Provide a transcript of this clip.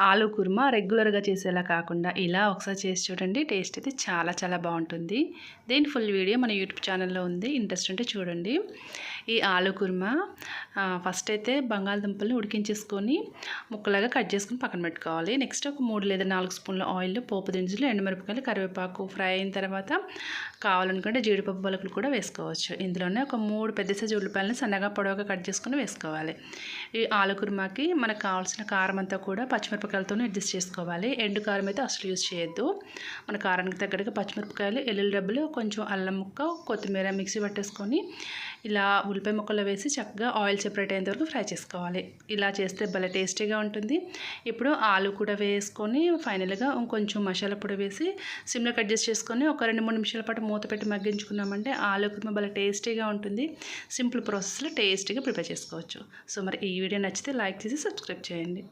ఆలు కుర్మా రెగ్యులర్గా చేసేలా కాకుండా ఇలా ఒకసారి చేసి చూడండి. టేస్ట్ అయితే చాలా చాలా బాగుంటుంది. దీని ఫుల్ వీడియో మన యూట్యూబ్ ఛానల్లో ఉంది, ఇంట్రెస్ట్ ఉంటే చూడండి. ఈ ఆలు కుర్మా ఫస్ట్ అయితే బంగాళదుంపల్ని ఉడికించేసుకొని ముక్కలాగా కట్ చేసుకొని పక్కన పెట్టుకోవాలి. నెక్స్ట్ ఒక 3 లేదా 4 స్పూన్ల ఆయిల్, పోపు దినుసులు, ఎండుమిరపకాయలు, కరివేపాకు ఫ్రై అయిన తర్వాత కావాలనుకుంటే జీడిపప్పు పలుకులు కూడా వేసుకోవచ్చు. ఇందులోనే ఒక 3 పెద్ద సైజు ఉల్లిపాయలను సన్నగా పొడవుగా కట్ చేసుకొని వేసుకోవాలి. ఈ ఆలు కుర్మాకి మనకు కావాల్సిన కారం అంతా కూడా పచ్చిమిరపకాయలతోనే అడ్జస్ట్ చేసుకోవాలి. ఎండు కారం అయితే అసలు యూజ్ చేయొద్దు. మన కారానికి తగ్గట్టుగా పచ్చిమిరపకాయలు, ఎల్లుల్లి డబ్బులు, కొంచెం అల్లం ముక్క, కొత్తిమీర మిక్సీ పట్టేసుకొని ఇలా ఉల్లిపాయ ముక్కలు వేసి చక్కగా ఆయిల్ సెపరేట్ అయ్యేంత వరకు ఫ్రై చేసుకోవాలి. ఇలా చేస్తే భలే టేస్టీగా ఉంటుంది. ఇప్పుడు ఆలు కూడా వేసుకొని ఫైనల్గా ఇంకొంచెం మసాలా పొడి వేసి సిమ్లో అడ్జస్ట్ చేసుకొని ఒక 2-3 నిమిషాల పాటు మూత పెట్టి మగ్గించుకున్నామంటే ఆలు కుర్మా భలే టేస్టీగా ఉంటుంది. సింపుల్ ప్రాసెస్లో టేస్టీగా ప్రిపేర్ చేసుకోవచ్చు. సో మరి ఈ వీడియో నచ్చితే లైక్ చేసి సబ్స్క్రైబ్ చేయండి.